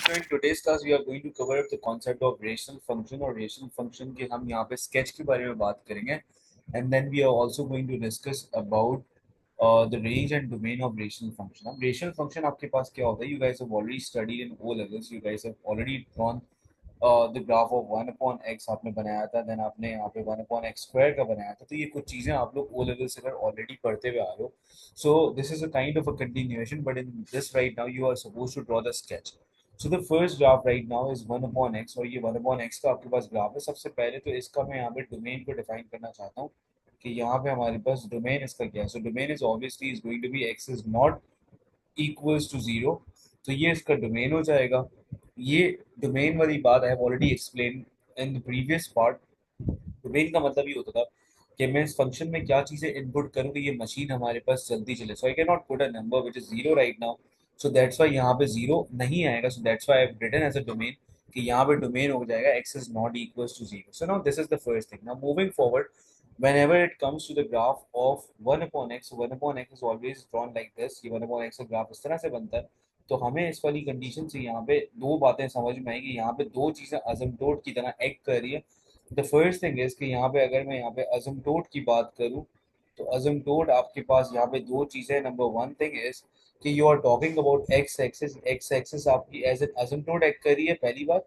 So in today's class we are going to cover up the concept of rational function और rational function के हम यहाँ पे sketch के बारे में बात करेंगे and then we are also going to discuss about the range and domain of rational function. अब rational function आपके पास क्या होता है? You guys have already studied in O levels. You guys have already drawn the graph of 1 upon x आपने बनाया था, then आपने यहाँ पे 1 upon x square का बनाया था. तो ये कुछ चीजें आप लोग O level से अगर already पढ़ते हुए आ रहे हो, so this is a kind of a continuation, but in this right now you are supposed to draw the sketch. So the first graph right now is 1 upon x और ये 1 upon x का आपके पास graph है. सबसे पहले तो इसका मैं यहाँ पे डोमेन को डिफाइन करना चाहता हूँ कि यहाँ पे हमारे पास डोमेन इसका क्या है. So domain is obviously is going to be x is not equals to zero. तो ये इसका डोमेन हो जाएगा. ये डोमेन वाली बात I have already explain in the previous part. Domain का मतलब ये होता था कि मैं इस फंक्शन में क्या चीजें इनपुट करूँ कि ये मशीन हमारे पास चलती चले. So I can not put a number which is zero right now. So that's why यहाँ पे जीरो नहीं आएगा. So that's why I have written as a domain कि यहाँ पे डोमेन हो जाएगा x is not equals to zero. So now this is the first thing. Now moving forward, whenever it comes to the graph of 1 upon x, 1 upon x is always drawn like this. ये 1 upon x का graph इस तरह से बनता है. तो हमें इस वाली कंडीशन से यहाँ पे दो बातें समझ में आएगी. यहाँ पे दो चीजें असिम्प्टोट की तरह एक्ट कर रही है. द फर्स्ट थिंग इज कि यहाँ पे अगर मैं यहाँ पे असिम्प्टोट की बात करूँ तो असिम्प्टोट आपके पास यहाँ पे दो चीजें. नंबर वन थिंग इज कि you are talking about x axis. X axis आपकी एज एन असिम्प्टोट एक्ट कर रही है, पहली बात.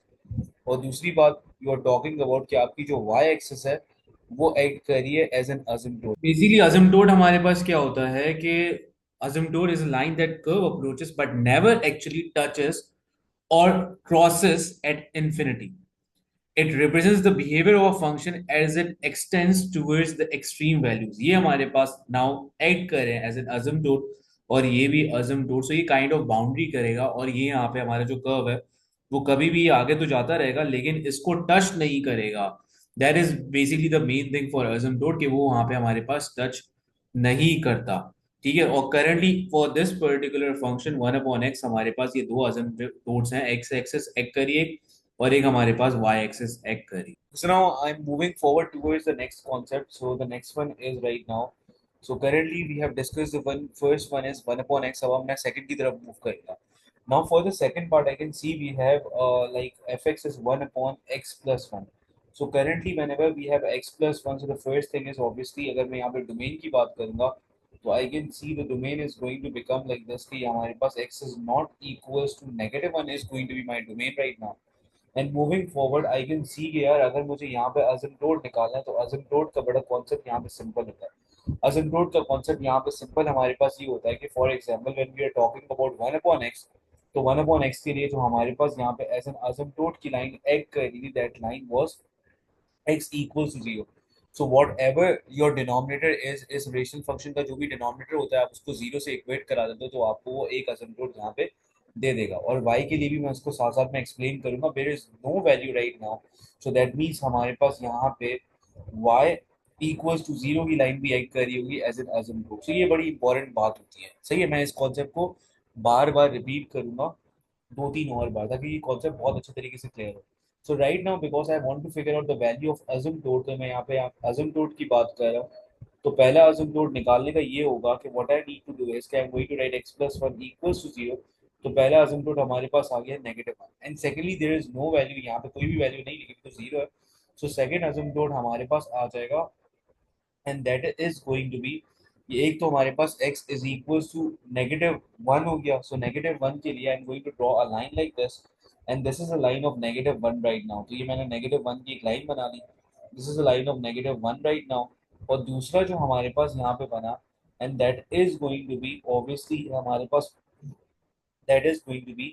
और दूसरी बात, यू आर टॉकिंग अबाउट कि आपकी जो वाई एक्सिस है वो एक्ट कर रही है एज एन असिम्प्टोट. बेसिकली असिम्प्टोट हमारे पास क्या होता है कि asymptote is a line that curve approaches but never actually touches or crosses at infinity. It represents the behavior of a function as it extends towards the extreme values. ये हमारे पास now act कर रहे हैं as an asymptote और ये भी asymptote. So ये kind of boundary करेगा और ये यहाँ पे हमारा जो curve है वो कभी भी आगे तो जाता रहेगा लेकिन इसको टच नहीं करेगा. That is basically the main thing for asymptote कि वो वहाँ पे हमारे पास टच नहीं करता. ठीक है. और currently for this particular function 1 upon x हमारे पास ये दो asymptotes हैं. x एक्सिस एक्ट करिए और एक हमारे पास y axis एक्ट करी. So now I'm moving forward towards the next concept. So the next one is right now. So currently we have discussed the one first one is 1 upon x. अब हम next second की तरफ move करेगा. Now for the second part I can see we have like fx is 1 upon x plus 1. So currently whenever we have x plus 1, so the first thing is obviously अगर मैं यहाँ पे domain की बात करूँगा तो I can see the domain is going to become like this कि हमारे पास x is not equals to -1 is going to be my domain right now. And moving forward I can see कि यार अगर मुझे यहाँ पे असिम्प्टोट निकालना है तो असिम्प्टोट का बड़ा कॉन्सेप्ट यहाँ पे सिंपल होता है. असिम्प्टोट का कॉन्सेप्ट यहाँ पे सिंपल हमारे पास ये होता है कि for example when we are talking about 1 upon x, तो 1 अपॉन x के लिए जो हमारे पास यहाँ पे एज एन असिम्प्टोट की लाइन एक्ट कर रही थी, that line was x equals to 0. So whatever your denominator is इस रेशनल फंक्शन का जो भी डिनोमिनेटर होता है आप उसको जीरो से इक्वेट करा देते हो तो आपको वो एक असिम्प्टोट यहाँ पे दे देगा. और y के लिए भी मैं उसको साथ साथ में एक्सप्लेन करूंगा. There is no value right now. So that means हमारे पास यहाँ पे y इक्वल्स टू जीरो की लाइन भी एक्ट कर रही होगी एज एन असिम्प्टोट. सो ये बड़ी इंपॉर्टेंट बात होती है. सही है. मैं इस कॉन्सेप्ट को बार बार रिपीट करूंगा दो तीन और बार ताकि ये कॉन्सेप्ट बहुत अच्छे तरीके से क्लियर हो. So right now because I want to figure out the value of asymptote, तो मैं यहाँ पे असिम्प्टोट की बात कर रहा हूँ. तो पहला असिम्प्टोट निकालने का ये होगा कि what I need to do is I am going to write x plus 1 equals to 0. तो पहला असिम्प्टोट हमारे पास आ गया -1 and secondly there is no value. यहाँ पे कोई भी वैल्यू नहीं लिखी तो जीरो है. सो सेकेंड असिम्प्टोट हमारे पास आ जाएगा and that is going to be, ये एक तो हमारे पास x इज इक्वल्स टू -1 हो गया. सो -1 के लिए I am going to draw a line like this and this is a line of -1 right now. तो ये मैंने -1 की एक लाइन बना ली. This is a line of -1 right now. और दूसरा जो हमारे पास यहाँ पे बना and that is going to be obviously हमारे पास that is going to be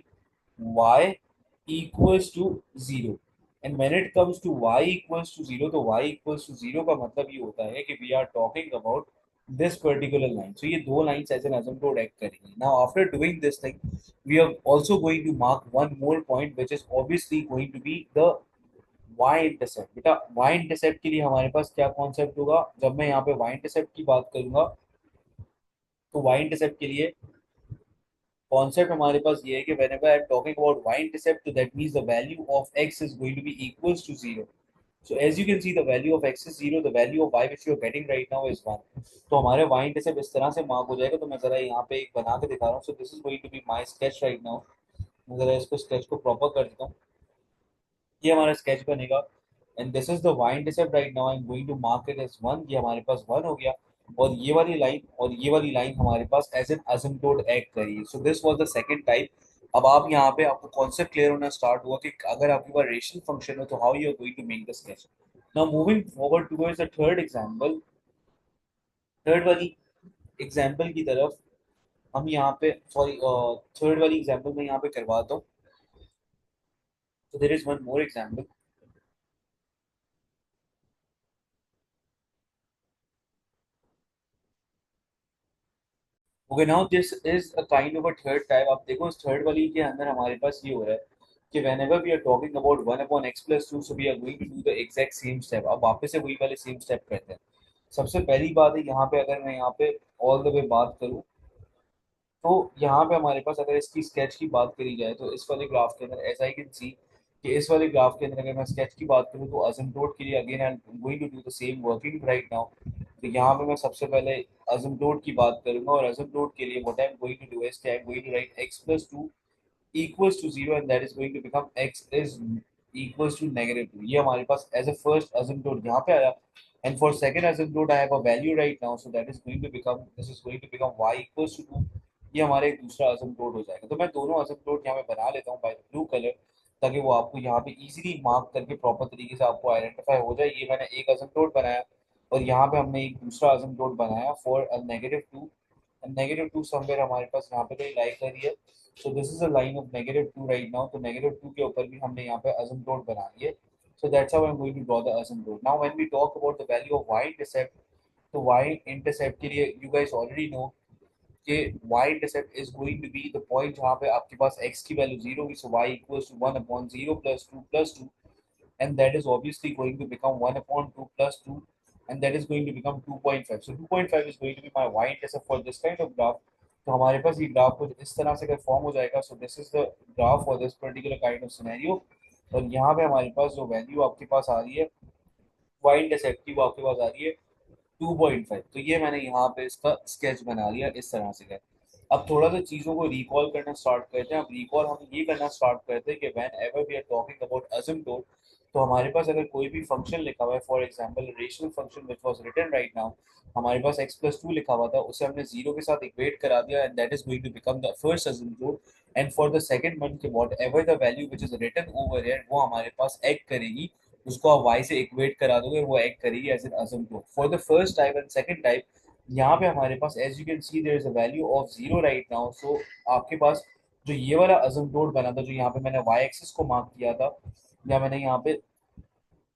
y equals to 0. And when it comes to y equals to 0, तो y equals to 0 का मतलब ये होता है कि we are talking about this particular line. So ये दो lines as an asymptote act करेंगी. Now after doing this thing, we are also going to mark one more point which is obviously going to be the y intercept. बेटा y intercept के लिए हमारे पास क्या concept होगा? जब मैं यहाँ पे y intercept की बात करूंगा तो y intercept के लिए कॉन्सेप्ट हमारे पास ये है कि whenever I'm talking about y-intercept, so that means the value of x is going to be equals to 0. So as you can see, the value of x is 0, the value of y which you are getting right now is 1. तो हमारे y-intercept इस तरह से mark हो जाएगा. तो मैं जरा यहाँ पे एक बना के दिखा रहा हूँ. So this is going to be my sketch right now. अगर इसको स्केच को प्रॉपर कर देता हूँ, ये हमारा स्केच बनेगा। And this is the y intercept right now, I am going to mark it as 1, ये हमारे पास 1 हो गया। और ये वाली लाइन और ये वाली लाइन हमारे पास एज एन असिम्प्टोट एक्ट करी। सो this was the second type. अब आप यहाँ पे आपको कॉन्सेप्ट क्लियर होना स्टार्ट हुआ कि अगर आपके पास रेशनल फंक्शन हो तो how you are going to make the sketch. Now moving forward towards the third example, third वाली एग्जांपल की तरफ हम यहाँ पे सॉरी थर्ड वाली एग्जांपल में यहाँ पे करवाता हूँ। So there is one more example. Okay, now this is a kind of a third type. आप देखो इस थर्ड वाली के अंदर हमारे पास ये हो रहा है कि whenever we are talking about 1/x+2, so we are going to do the exact same step. अब वापस से वही वाले सेम स्टेप करते हैं। सबसे पहली बात है यहाँ पे, अगर मैं यहाँ पे ऑल द वे बात करूँ तो यहाँ पे हमारे पास अगर इसकी स्केच की बात करी जाए तो इस वाले ग्राफ के अंदर एज आई कैन सी कि इस वाले ग्राफ के अंदर अगर मैं स्केच की बात करूँ तो असिम्प्टोट के लिए again I am going to do the same working right now. तो यहाँ पे मैं सबसे पहले असिम्प्टोट की बात करूंगा, और असिम्प्टोट के लिए what I am going to do is I am going to write x+2 equals to 0, and that is going to become x is equals to -2। ये हमारे पास एज a first asymptote यहाँ पे आया। And for second asymptote I have a value right now, so that is going to become, this is going to become y equals to 2। ये हमारे एक दूसरा asymptote हो जाएगा। तो मैं दोनों asymptote यहाँ पे बना लेता हूँ बाय ब्लू कलर, ताकि वो आपको यहाँ पे इजीली मार्क करके प्रॉपर तरीके से आपको आइडेंटिफाई हो जाए। ये मैंने एक asymptote बनाया, और यहाँ पे हमने एक दूसरा asymptote बनाया फॉर अ -2। -2 समवेयर हमारे पास यहाँ पे कहीं लाई करी है। So this is a line of -2 right now. तो -2 के ऊपर भी हमने यहाँ पे asymptote बना ली है। So that's how I'm going to draw the asymptote. Now, when we talk about the value of y-intercept, तो y-intercept के लिए you guys already know कि y-intercept is going to be the point जहाँ पे आपके पास x की value 0 होगी, so y equals to 1/0 plus 2 plus 2, and that is obviously going to become 1/2 plus 2, and that is going to become 2.5। So 2.5 is going to be my y-intercept for this kind of graph। तो हमारे पास ये graph कुछ इस तरह से form हो जाएगा। So this is the graph for this particular kind of scenario. और यहाँ पे हमारे पास जो वैल्यू आपके पास आ रही है वाई इंटरसेप्ट की, वो आपके पास आ रही है 2.5। तो ये मैंने यहाँ पे इसका स्केच बना लिया इस तरह से है। अब थोड़ा सा चीज़ों को रिकॉल करना स्टार्ट करते हैं। अब रिकॉल हम ये करना स्टार्ट करते हैं कि whenever we are talking about asymptote, तो हमारे पास अगर कोई भी फंक्शन लिखा हुआ है, for example rational function which was written right now, हमारे पास x+2 लिखा हुआ था, उसे हमने जीरो के साथ इक्वेट करा दिया, and that is going to become the first asymptote. And for the second one के whatever the value which is written over here, वो हमारे पास एक्ट करेगी। उसको आप y से इक्वेट करा दोगे, वो एक्ट करेगी as an asymptote for the first type and second type. यहाँ पे हमारे पास as you can see there is a value of 0 right now. So आपके पास जो ये वाला असिम्प्टोट बना था, जो यहाँ पे मैंने y एक्सिस को मार्क किया था, या मैंने यहाँ पे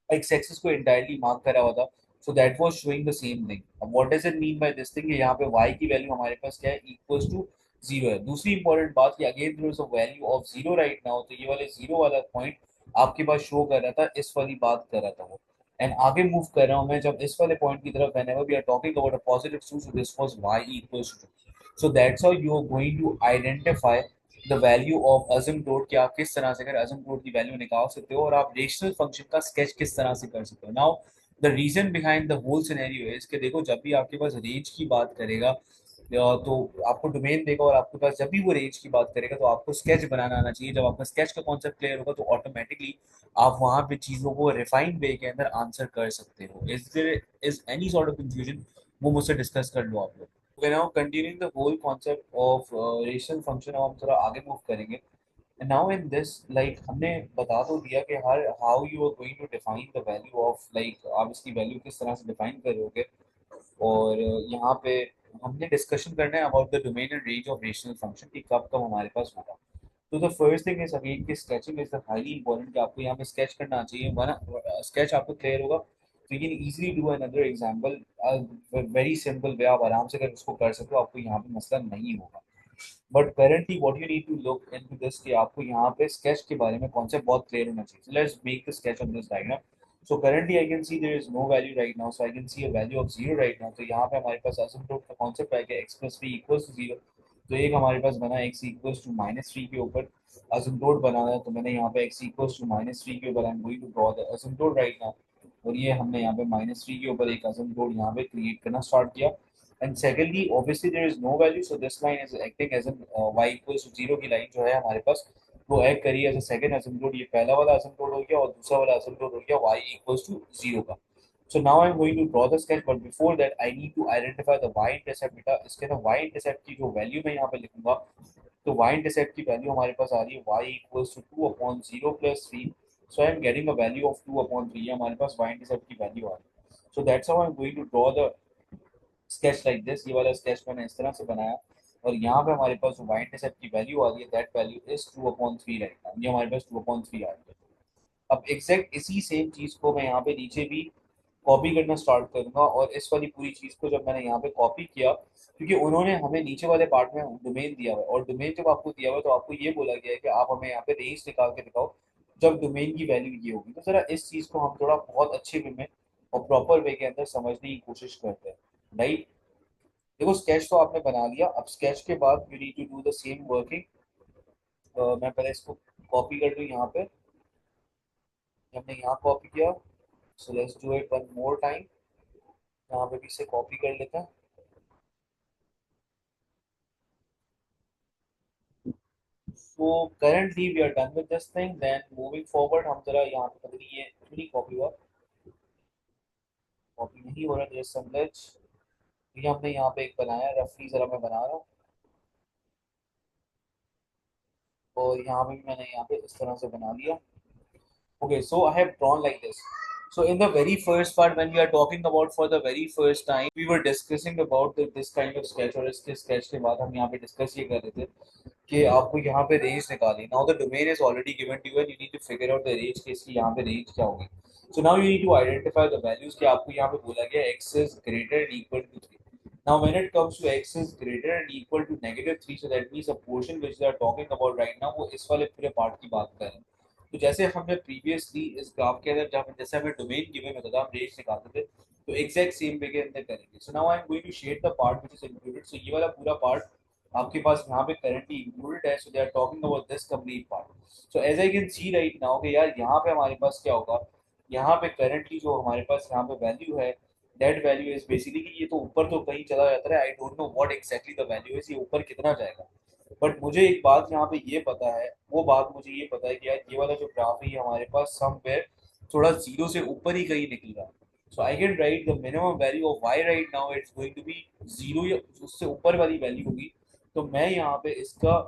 एक्स एक्सिस को इंटायरली मार्क करा हुआ था, so that was showing the same thing. अब what does it mean by this thing, यहाँ पे y की वैल्यू हमारे पास क्या है, इक्वल्स टू 0 है। दूसरी इंपॉर्टेंट बात कि again there is a value of 0 right now, तो ये वाले 0 वाला पॉइंट आपके पास शो कर रहा था, इस वाली बात कर रहा था वो। एंड आगे मूव कर रहा हूँ मैं जब इस वाले पॉइंट की तरफ, whenever we are talking about a positive 2, so this was y equals to 2। So that's how you are going to identify the value of asymptote, कि आप किस तरह से अगर असिम्प्टोट की वैल्यू निकाल सकते हो, और आप रेशनल फंक्शन का स्केच किस तरह से कर सकते हो। Now the reason behind the whole scenario is कि देखो, जब भी आपके पास रेंज की बात करेगा तो आपको डोमेन देगा, और आपके पास जब भी वो रेंज की बात करेगा तो आपको स्केच बनाना आना चाहिए। जब आपका स्केच का कॉन्सेप्ट क्लियर होगा तो ऑटोमेटिकली आप वहां पे चीजों को रिफाइंड वे के अंदर आंसर कर सकते हो। Is there is any sort of confusion, वो मुझसे डिस्कस कर लो आप लोग। Okay, now continuing the whole concept of rational function, अब हम थोड़ा आगे मूव करेंगे। And now in this, like हमने बता तो दिया कि हर how you are going to define the value of, like आप इसकी वैल्यू किस तरह से डिफाइन करोगे। और यहाँ पे हमने डिस्कशन करना है about the domain and range of rational function की कब कब हमारे पास होगा। तो the first thing is again कि sketching is the highly important, कि आपको यहाँ पे स्केच करना चाहिए, वरना स्केच आपको क्लियर होगा तो you can easily do another example very simple way. आप आराम से अगर उसको कर सकते हो, आपको यहाँ पे मसला नहीं होगा। But currently what you need to look into this, कि आपको यहाँ पे स्केच के बारे में कॉन्सेप्ट बहुत क्लियर होना चाहिए। So let's make the sketch on this diagram. So currently I can see there is no value right now, so I can see a value of 0 right now. तो यहाँ पे हमारे पास असिम्प्टोट का कॉन्सेप्ट है कि x+3 इक्वल्स टू 0। तो एक हमारे पास बना x इक्वल्स टू -3 के ऊपर असिम्प्टोट बनाना है, तो मैंने यहाँ पे x इक्वल्स टू -3 के ऊपर I am going to draw the asymptote right now. और ये हमने यहाँ पे -3 के ऊपर एक असिम्प्टोट यहाँ पे क्रिएट करना स्टार्ट किया। And secondly, obviously there is no value, so this line is acting as an y equals to 0 की लाइन जो है हमारे पास, वो एक्ट करी एज अ सेकंड असिम्प्टोट, ये पहला वाला असिम्प्टोट हो गया और दूसरा वाला असिम्प्टोट हो गया y इक्वल्स टू 0 का। So now I'm going to draw the sketch, but before that I need to identify the y-intercept बेटा। इसके ना y-intercept की जो वैल्यू मैं यहाँ पे लिखूंगा, तो y-intercept की वैल्यू हमारे पास आ रही है y equals to 2/0 plus 3। So I am getting a value of 2/3, ये हमारे पास y-intercept की वैल्यू आ रही है। So that's how I'm going to draw the sketch like this। ये वाला sketch मैंने इस तरह से बनाया और यहाँ पे हमारे पास जो y-intercept की वैल्यू आ रही है, that value is 2/3 right now। ये हमारे पास 2/3 आ रही है। अब एग्जैक्ट इसी सेम चीज को मैं यहाँ पे नीचे भी कॉपी करना स्टार्ट करूंगा, और इस वाली पूरी चीज को जब मैंने यहाँ पे कॉपी किया, क्योंकि उन्होंने हमें नीचे वाले पार्ट में डोमेन दिया हुआ है, और डोमेन जब आपको दिया हुआ है तो आपको ये बोला गया है कि आप हमें यहाँ पे रेंज निकाल के दिखाओ जब डोमेन की वैल्यू ये होगी। तो जरा इस चीज को हम थोड़ा बहुत अच्छे वे में और प्रॉपर वे के अंदर समझने की कोशिश करते हैं, राइट। देखो स्केच तो आपने बना लिया, अब स्केच के बाद you need to do the same working. मैं पहले इसको कॉपी कर दूं यहाँ पे, हमने यहाँ कॉपी किया। So let's do it one more time, यहाँ पे भी इसे कॉपी कर लेते हैं। So currently we are done with this thing, then moving forward हम जरा यहाँ पे पता नहीं ये क्यों नहीं कॉपी हुआ, कॉपी नहीं हो रहा है सम ग्लिच। ये हमने यहाँ पे एक बनाया रफली, जरा मैं बना रहा हूँ, और यहाँ पे भी मैंने यहाँ पे इस तरह से बना लिया। Okay, so I have drawn like this. So in the very first part, when we are talking about for the very first time, we were discussing about this kind of sketch, और इसके sketch के बाद हम यहाँ पे discuss ये कर रहे थे कि आपको यहाँ पे range निकालनी। Now the domain is already given to you and you need to figure out the range कि इसकी यहाँ पे range क्या होगी। So now you need to identify the values कि आपको यहाँ पे बोला गया x is greater and equal to 3. Now when it comes to x is greater and equal to -3, so that means a portion which they are talking about right now वो इस वाले पूरे part की बात कर रहे हैं। तो जैसे हमने प्रीवियसली इस ग्राफ के अंदर जब जैसे हमें डोमेन गिवन होता था, हम रेंज निकालते थे, तो एग्जैक्ट सेम वे के अंदर करेंगे। So now I am going to shade the part which is included. सो ये वाला पूरा पार्ट आपके पास यहाँ पे करंटली इंक्लूडेड है। So they are talking about this complete part. So as I can see right now कि यार यहाँ पे हमारे पास क्या होगा, यहाँ पे करंटली जो हमारे पास यहाँ पे वैल्यू है, दैट वैल्यू इज बेसिकली कि ये तो ऊपर तो कहीं चला जाता है। I don't know what exactly the value is, ये ऊपर कितना जाएगा। बट मुझे एक बात यहाँ पे ये पता है, वो बात मुझे ये पता है कि यार ये वाला जो ग्राफ है ये हमारे पास समवेयर थोड़ा जीरो से ऊपर ही कहीं निकल रहा है। So I can write the minimum value of y right now, it's going to be zero या उससे ऊपर वाली वैल्यू होगी। तो मैं यहाँ पे इसका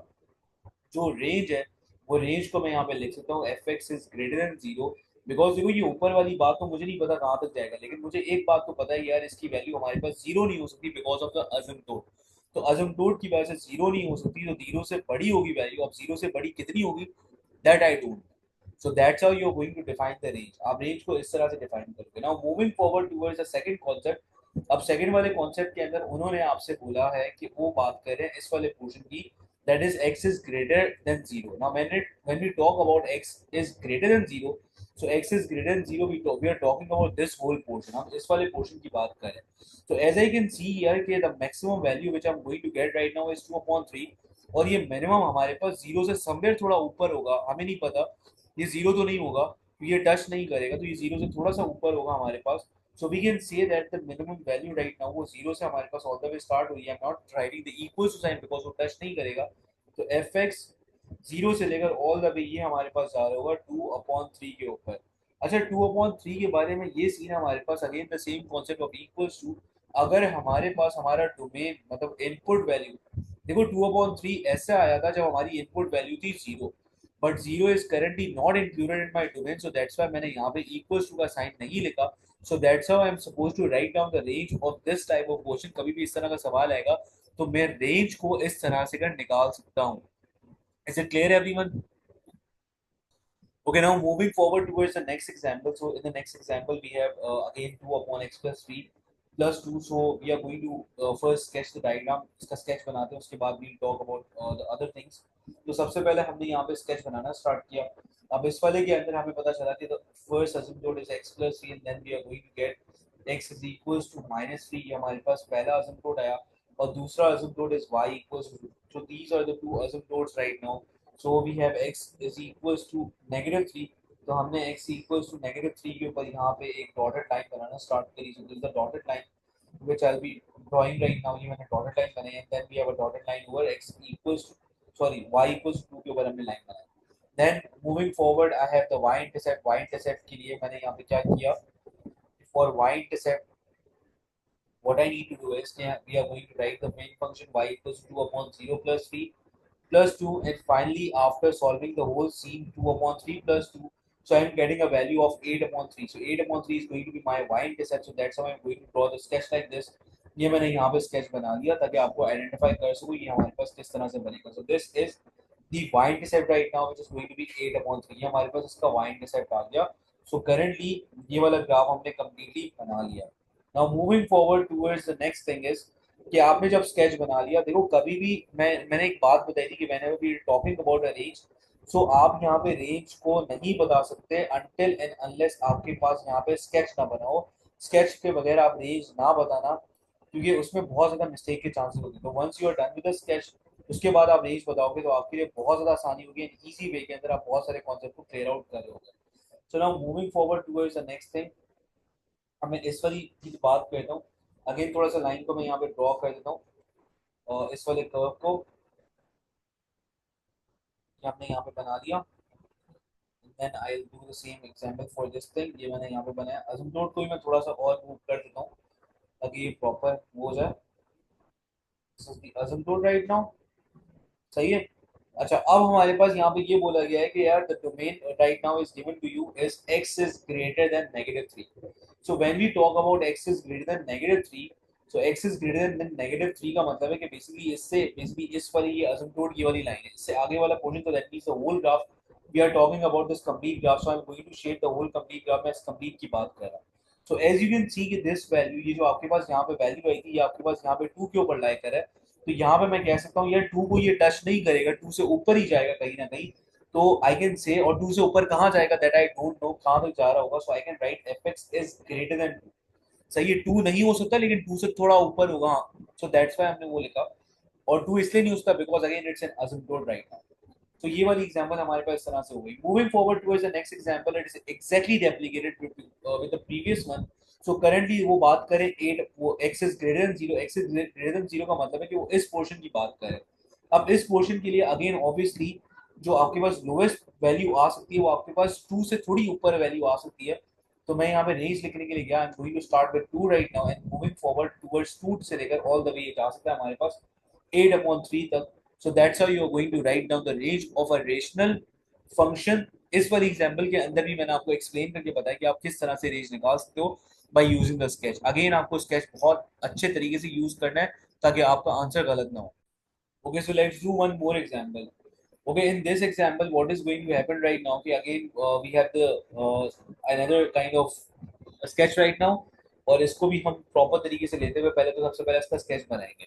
जो रेंज है, वो रेंज को मैं यहाँ पे लिख सकता हूँ F x is greater than zero. Because देखो ये ऊपर वाली बात तो मुझे नहीं पता कहाँ तक जाएगा, लेकिन मुझे एक बात तो पता है यार इसकी वैल्यू हमारे पास जीरो नहीं हो सकती बिकॉज ऑफ द अजमटोट। तो अजमटोट की वजह से जीरो नहीं हो सकती, तो जीरो से बड़ी होगी वैल्यू। अब जीरो से बड़ी कितनी होगी, that I don't. So that's how you are going to define the range. आप रेंज को इस तरह से डिफाइन करोगे। Now moving forward towards the second concept. अब सेकंड वाले कॉन्सेप्ट के अंदर उन्होंने आपसे बोला है कि वो बात करें इस वाले पोर्शन की, that is x is greater than 0. Now when we talk about x is greater than 0, so x is greater than 0, we are talking about this whole portion। हम इस वाले portion की बात कर रहे हैं। So as I can see here कि the maximum value which I'm going to get right now is 2/3, और ये minimum हमारे पास 0 से somewhere थोड़ा ऊपर होगा, हमें नहीं पता। ये 0 तो नहीं होगा, तो ये टच नहीं करेगा, तो ये 0 से थोड़ा सा ऊपर होगा हमारे पास। So we can say that the minimum value right now वो 0 से हमारे पास all the way start हुई है। I'm not writing the equal to sign because वो टच नहीं करेगा। तो एफ एक्स 0 से लेकर ऑल द वे ये हमारे पास जा रहा होगा 2/3 के ऊपर। अच्छा 2/3 के बारे में ये सीन है हमारे पास, again the same concept of equals to. अगर हमारे पास हमारा डोमेन मतलब इनपुट वैल्यू, देखो 2/3 ऐसा आया था जब हमारी इनपुट वैल्यू थी 0, but 0 is currently not included in my domain. So that's why मैंने यहाँ पे इक्वल्स टू का साइन नहीं लिखा। So that's how I am suppose to write down the range of this type of question. कभी भी इस तरह का सवाल आएगा तो मैं रेंज को इस तरह से कर निकाल सकता हूँ। Is it clear everyone? Okay, now moving forward towards the next example. So in the next example, we have again 2/x plus 3 plus 2. So we are going to first sketch the diagram. इसका sketch बनाते हैं, उसके बाद we'll talk about the other things. तो सबसे पहले हमने यहाँ पे sketch बनाना start किया। अब इस वाले के अंदर हमें पता चला कि the first asymptote is x plus 3 and then we are going to get x is equals to -3। ये हमारे पास पहला asymptote आया, और दूसरा asymptote is y equals to 2। So these are the two asymptotes right now। So we have x is equals to -3। तो हमने x equals to -3 के ऊपर यहाँ पे एक डॉटेड लाइन बनाना स्टार्ट करी। So this is the dotted line which I'll be drawing right now। ये मैंने डॉटेड लाइन बनाई है। Then we have a dotted line over x equals to, sorry, y equals to 2 के ऊपर हमने line बनाई। Then moving forward I have the y intercept के लिए मैंने यहाँ पे क्या किया, for y intercept what I need to do is we are going to write the main function y equals 2 upon 0 plus 3 plus 2, and finally after solving the whole scene 2 upon 3 plus 2, so I'm getting a value of 8 upon 3. So 8 upon 3 is going to be my y-intercept, so that's how I'm going to draw the sketch like this. ये मैंने यहाँ पे sketch बना दिया ताकि आपको identify कर सकूँ ये हमारे पास किस तरह से बनेगा. So this is the y-intercept right now, which is going to be 8 upon 3. ये हमारे पास इसका y-intercept आ गया. So currently ये वाला ग्राफ हमने completely बना लिया. Now moving forward towards the next thing is कि आपने जब स्केच बना लिया, देखो कभी भी मैंने एक बात बताई थी कि whenever we are talking about a range, so आप यहाँ पे रेंज को नहीं बता सकते until and unless आपके पास यहाँ पे स्केच ना बना हो. स्केच के बगैर आप रेंज ना बताना क्योंकि उसमें बहुत ज्यादा मिस्टेक के चांसेस होते हैं. तो once you are done with the sketch, उसके बाद आप रेंज बताओगे तो आपके लिए बहुत ज्यादा आसानी होगी एंड इजी वे के अंदर आप बहुत सारे कॉन्सेप्ट को क्लियर आउट कर रहे होगे. So now moving forward towards the next thing, अब मैं इस वाली की बात करता हूँ. अगेन थोड़ा सा लाइन को मैं यहाँ पे ड्रॉ कर देता हूँ और इस वाले कर्व को हमने यहाँ पे बना दिया. Then I will do the same example for this thing. ये मैंने यहाँ पे बनाया. असिम्प्टोट को ही मैं थोड़ा सा और मूव कर देता हूँ ताकि ये प्रॉपर हो जाए. This is the asymptote right now. सही है. अच्छा अब हमारे पास यहाँ पे ये बोला गया है कि यार the domain right now is given to you is x is greater than -3. So when we talk about x is greater than -3, so x is greater than -3 का मतलब है कि बेसिकली इस वाली ये असिम्प्टोट की वाली लाइन है, इससे आगे वाला पोर्शन, तो that means the whole graph we are talking about this complete graph. So I am going to shape the whole complete graph. मैं इस कंप्लीट की बात कर रहा हूँ. So as you can see कि दिस वैल्यू, ये जो आपके पास यहाँ पे वैल्यू आई थी, ये आपके पास यहाँ पे 2 के ऊपर लाई कर है. तो यहाँ पे मैं कह सकता हूँ यार 2 को ये टच नहीं करेगा, 2 से ऊपर ही जाएगा कहीं ना कहीं. तो आई कैन से, और 2 से ऊपर कहाँ जाएगा दैट आई डोंट नो कहाँ तक जा रहा होगा. So I can write f x is greater than 2. सही है, 2 नहीं हो सकता लेकिन 2 से थोड़ा ऊपर होगा. सो दैट्स व्हाई हमने वो लिखा. और 2 इसलिए नहीं हो सकता because again it's an asymptote right now. तो ये वाली एग्जांपल हमारे पास इस तरह से हो गई. Moving forward towards the next example, it is exactly replicated with the previous one. So currently वो बात करें 8, वो x is greater then 0. x is greater then 0 का मतलब है कि वो इस पोर्शन की बात करें. अब इस पोर्शन के लिए अगेन ऑब्वियसली जो आपके पास लोएस्ट वैल्यू आ सकती है वो आपके पास 2 से थोड़ी ऊपर वैल्यू आ सकती है. तो मैं यहाँ पे रेंज लिखने के लिए गया. I am going to start with 2 right now and moving forward towards 2 से लेकर ऑल द वे जा सकता है हमारे पास 8 upon 3 तक. So that's how you are going to write down the range of a rational function. इस वाली example के अंदर भी मैंने आपको एक्सप्लेन करके बताया कि आप किस तरह से रेंज निकाल सकते हो by using the sketch. Again आपको स्केच बहुत अच्छे तरीके से यूज करना है ताकि आपका आंसर गलत ना हो. Okay, so let's do one more example. Okay, in this example, what is going to happen right now? Okay, again, we have the another kind of sketch right now. और इसको भी हम प्रॉपर तरीके से लेते हुए पहले तो सबसे पहले इसका स्केच बनाएंगे.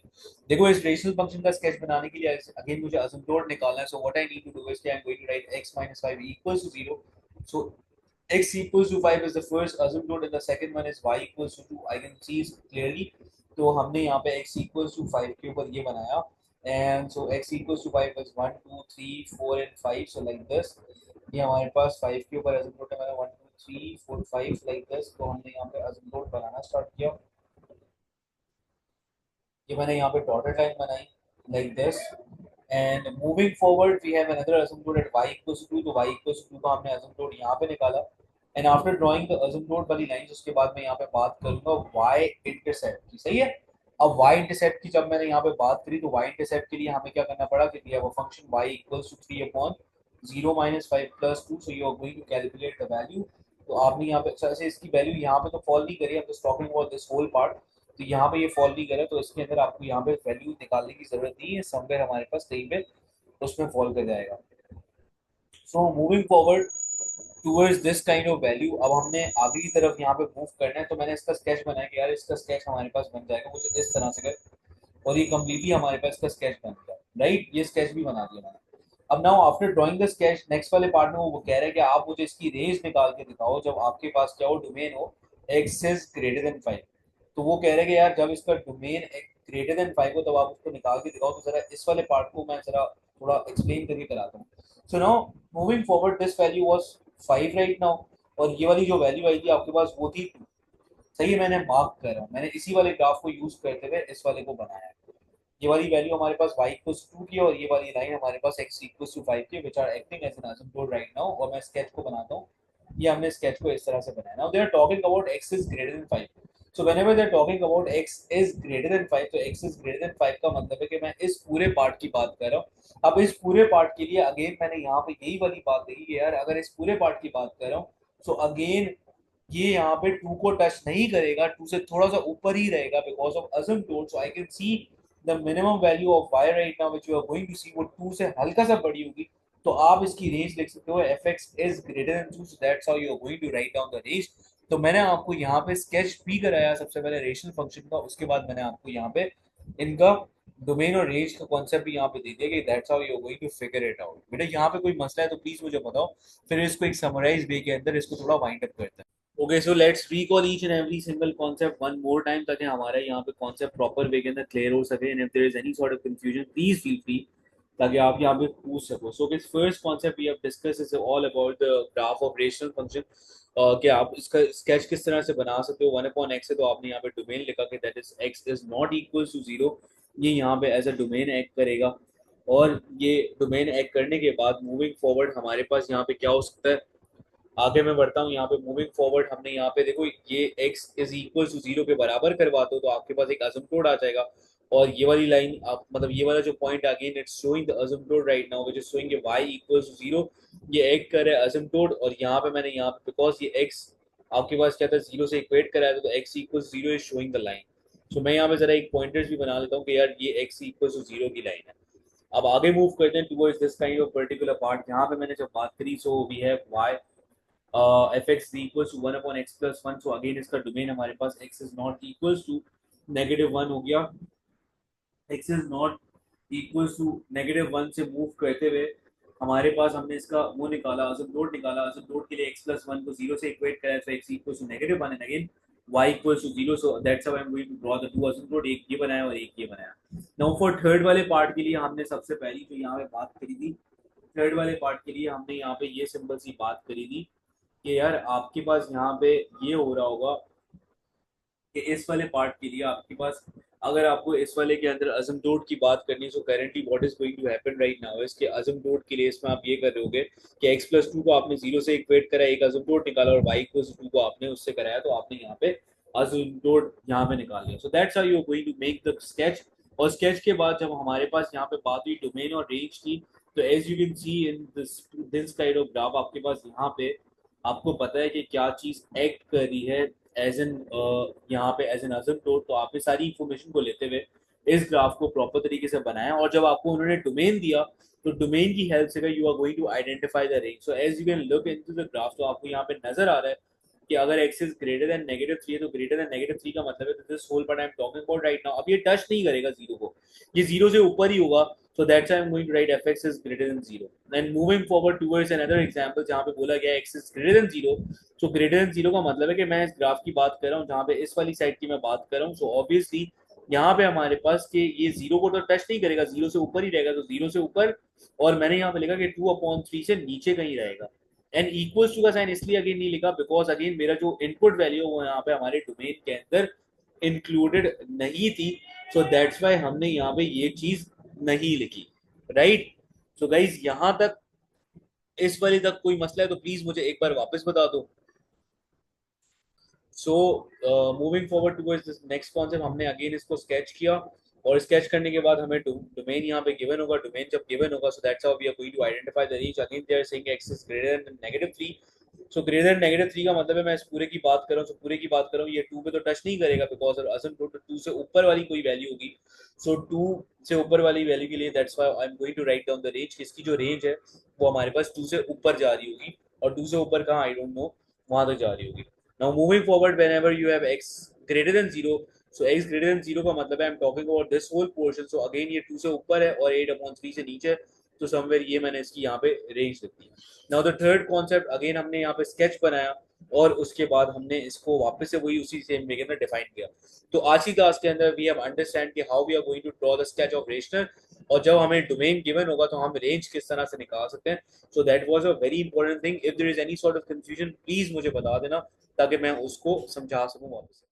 देखो इस रेशनल फंक्शन का स्केच बनाने के लिए अगेन मुझे असिम्प्टोट निकालना है. So what I need to do is I am going to write x minus 5 equals to 0. So x equals to 5 is the first asymptote and the second one is y equals to 2. I can see clearly. तो हमने यहाँ पे x equals to 5 के ऊपर ये बनाया. And so x equals to 5 is 1 2 3 4 and 5. So like this, ये हमारे पास 5 के ऊपर asymptote है. मैंने 1 2 3 4 5 like this. तो हमने यहाँ पे asymptote बनाना स्टार्ट किया. ये मैंने यहाँ पे डॉटेड लाइन बनाई like this. And moving forward we have another asymptote at y equals to 2. तो y equals to 2 का हमने asymptote यहाँ पे निकाला. And after drawing the asymptote वाली लाइन उसके बाद मैं यहाँ पे बात करूंगा y intercept की. सही है. अब y इंटरसेप्ट की जब मैंने यहाँ पे बात करी तो y इंटरसेप्ट के लिए हमें क्या करना पड़ा कि दिया वो function y equals to 3 upon 0 minus 5 plus 2. So you are going to calculate the value. तो आपने यहाँ पे अच्छा से इसकी वैल्यू यहाँ पे तो फॉल नहीं करी. I am just talking about this whole part. तो यहाँ पे ये फॉल नहीं करे तो इसके अंदर आपको यहाँ पे वैल्यू निकालने की जरूरत नहीं है. समवेयर हमारे पास कहीं पे उसमें फॉल कर जाएगा. So moving forward towards this kind of value, अब हमने आगे की तरफ यहाँ पे मूव करना है. तो मैंने इसका स्केच बनाया कि यार इसका स्केच हमारे पास बन जाएगा कुछ इस तरह से कर. और ये कम्प्लीटली हमारे पास का स्केच बन गया. राइट, ये स्केच भी बना दिया मैंने. अब now after drawing the sketch next वाले पार्ट में वो कह रहे हैं कि आप मुझे इसकी रेंज निकाल के दिखाओ जब आपके पास क्या हो डोमेन हो x इज ग्रेटर देन 5. तो वो कह रहे हैं कि यार जब इसका डोमेन ग्रेटर देन 5 हो तब आप उसको निकाल के दिखाओ. तो जरा इस वाले पार्ट को मैं जरा थोड़ा एक्सप्लेन करके कराता हूँ. So now moving forward this value was 5 right now. और ये वाली जो वैल्यू आई थी आपके पास वो थी 2. सही है, मैंने मार्क कर रहा हूँ. मैंने इसी वाले ग्राफ को यूज करते हुए इस वाले को बनाया है. ये वाली वैल्यू हमारे पास y इक्वल्स टू की है और ये वाली लाइन हमारे पास x इक्वल्स टू 5 की, which are acting as an asymptote right now. और मैं स्केच को बनाता हूँ, ये हमने स्केच को इस तरह से बनाया। Now they are talking about x is greater than 5। So whenever they are talking about x is greater than 5, तो x इज ग्रेटर देन 5 का मतलब है कि मैं इस पूरे पार्ट की बात कर रहा हूँ। अब इस पूरे पार्ट के लिए अगेन मैंने यहाँ पे यही वाली बात देखी कि यार अगर इस पूरे पार्ट की बात कर रहा हूँ, सो अगेन ये यहाँ पे टू को टच नहीं करेगा, टू से थोड़ा सा ऊपर ही रहेगा because of asymptote। So I can see the minimum value of y right now which you are going to see वो टू से हल्का सा बड़ी होगी। तो आप इसकी रेंज लिख सकते हो fx is greater than 2, so that's how you are going to write down the range. तो मैंने आपको यहाँ पे स्केच भी कराया सबसे पहले रेशनल फंक्शन का, उसके बाद मैंने आपको यहाँ पे इनका डोमेन और रेंज का कॉन्सेप्ट भी यहाँ पे दे दिया कि that's how you are going to figure it out. बेटा यहाँ पे कोई मसला है तो प्लीज मुझे बताओ, फिर इसको एक समराइज वे के अंदर इसको थोड़ा वाइंड अप करते हैं। Okay, so let's recall each and every single concept one more time ताकि हमारे यहाँ पे concept proper way के अंदर clear हो सके, and if there is any sort of confusion please feel free ताकि आप यहाँ पे पूछ सको। So this first concept we have discussed is all about the graph of rational function। कि आप इसका sketch किस तरह से बना सकते हो। 1/x है तो आपने यहाँ पे डोमेन लिखा कि that is x is not equals to 0, ये यहाँ पे एज अ डोमेन एक्ट करेगा। और ये डोमेन एक्ट करने के बाद मूविंग फॉरवर्ड हमारे पास यहाँ पे क्या हो सकता है, आगे मैं बढ़ता हूँ यहाँ पे मूविंग फॉरवर्ड हमने यहाँ पे देखो ये x इज इक्वल टू 0 के बराबर करवा दो तो आपके पास एक असिम्प्टोट आ जाएगा। और ये वाली लाइन आप मतलब ये वाला जो point again it's showing the asymptote right now which is showing y equals to 0, ये एक करे असिम्प्टोट। और यहाँ पे मैंने यहाँ पे बिकॉज ये x आपके पास क्या था 0 से इक्वेट कराया था तो x equals 0 is showing the line. So मैं यहाँ पे जरा एक पॉइंटर्स भी बना लेता हूँ कि यार ये x इक्वल्स टू 0 की लाइन है। अब आगे मूव करते हैं towards this kind of particular part. यहाँ पे मैंने जब बात करी so we have y f x equals to 1/x+1। So again इसका डोमेन हमारे पास x is not equals to -1 हो गया। x is not equals to -1 से मूव करते हुए हमारे पास हमने इसका वो निकाला asymptote निकाला। asymptote के लिए x+1 को 0 से इक्वेट कराया तो x इक्वल्स to -1 and again y equals to 0। So that's how I am going to draw the two asymptote, एक ये बनाया और एक ये बनाया। नाउ फॉर थर्ड वाले पार्ट के लिए हमने सबसे पहली जो यहाँ पे बात करी थी, थर्ड वाले पार्ट के लिए हमने यहाँ पे ये सिंपल सी बात करी थी कि यार आपके पास यहाँ पे ये हो रहा होगा कि इस वाले पार्ट के लिए आपके पास अगर आपको इस वाले के अंदर asymptote की बात करनी है so currently what is going to happen right now इसके asymptote के लिए इसमें आप ये कर रहे होगे कि x+2 को आपने 0 से इक्वेट करा, एक asymptote निकाला और y=2 को आपने उससे कराया तो आपने यहाँ पे asymptote यहाँ पे निकाल लिया। So that's how you are going to make the sketch. और स्केच के बाद जब हमारे पास यहाँ पे बात हुई डोमेन और रेंज की, तो as you can see in this kind of graph आपके पास यहाँ पे आपको पता है कि क्या चीज एक्ट कर रही है एज एन यहाँ पे एज एन asymptote। तो आपने सारी इंफॉर्मेशन को लेते हुए इस ग्राफ को प्रॉपर तरीके से बनाया और जब आपको उन्होंने डोमेन दिया तो डोमेन की हेल्प से you are going to identify the range. So as you can look into the graph तो आपको यहाँ पे नजर आ रहा है कि अगर x इज ग्रेटर देन -3 है तो ग्रेटर देन -3 का मतलब है this whole part I am talking about right now अब ये टच नहीं करेगा जीरो को, ये जीरो से ऊपर ही होगा। So that's why I'm going to write fx is greater than 0. Then moving forward towards another example जहाँ पे बोला गया x is greater than 0. So greater than 0 का मतलब है कि मैं इस ग्राफ की बात कर रहा हूँ जहाँ पे इस वाली साइड की मैं बात कर रहा हूँ। So obviously यहाँ पे हमारे पास कि ये 0 को तो टच नहीं करेगा, 0 से ऊपर ही रहेगा। तो 0 से ऊपर और मैंने यहाँ पे लिखा कि 2/3 से नीचे कहीं रहेगा। एंड इक्वल्स टू का साइन इसलिए अगेन नहीं लिखा बिकॉज अगेन मेरा जो इनपुट वैल्यू वो यहाँ पे हमारे डोमेन के अंदर इंक्लूडेड नहीं थी। सो दैट्स वाई हमने यहाँ पे ये चीज नहीं लिखी, राइट। सो गाइज यहां तक इस वाले तक कोई मसला है तो प्लीज मुझे एक बार वापस बता दो। So moving forward towards this next concept हमने अगेन इसको स्केच किया और स्केच करने के बाद हमें डोमेन यहाँ पे गिवन होगा। डोमेन जब गिवन होगा so that's how we are going to identify the range. Again they are saying x is greater than -3। So greater than -3 का मतलब है मैं इस पूरे की बात कर रहा हूँ। so, पूरे की बात कर रहा हूँ ये 2 पे तो टच नहीं करेगा बिकॉज asymptote 2 से ऊपर वाली कोई वैल्यू होगी। सो 2 से ऊपर वाली वैल्यू के लिए that's why I am going to write down the range. इसकी जो रेंज है वो हमारे पास 2 से ऊपर जा रही होगी और 2 से ऊपर कहाँ आई डोंट नो, वहां तक जा रही होगी। Now moving forward, whenever you have x greater than 0, so x greater than 0 का मतलब है I'm talking about this whole portion. So again ये 2 से ऊपर है और 8/3 से नीचे है तो somewhere ये मैंने इसकी यहाँ पे रेंज लिख दी। Now the third concept again हमने यहाँ पे स्केच बनाया और उसके बाद हमने इसको वापस से वही उसी सेम वे के अंदर डिफाइन किया। तो आज की क्लास के अंदर वी हैव अंडरस्टैंड कि how we are going to draw the sketch of rational और जब हमें डोमेन गिवन होगा तो हम रेंज किस तरह से निकाल सकते हैं। So that was a very important thing. If there is any sort of confusion please मुझे बता देना ताकि मैं उसको समझा सकूं वापस।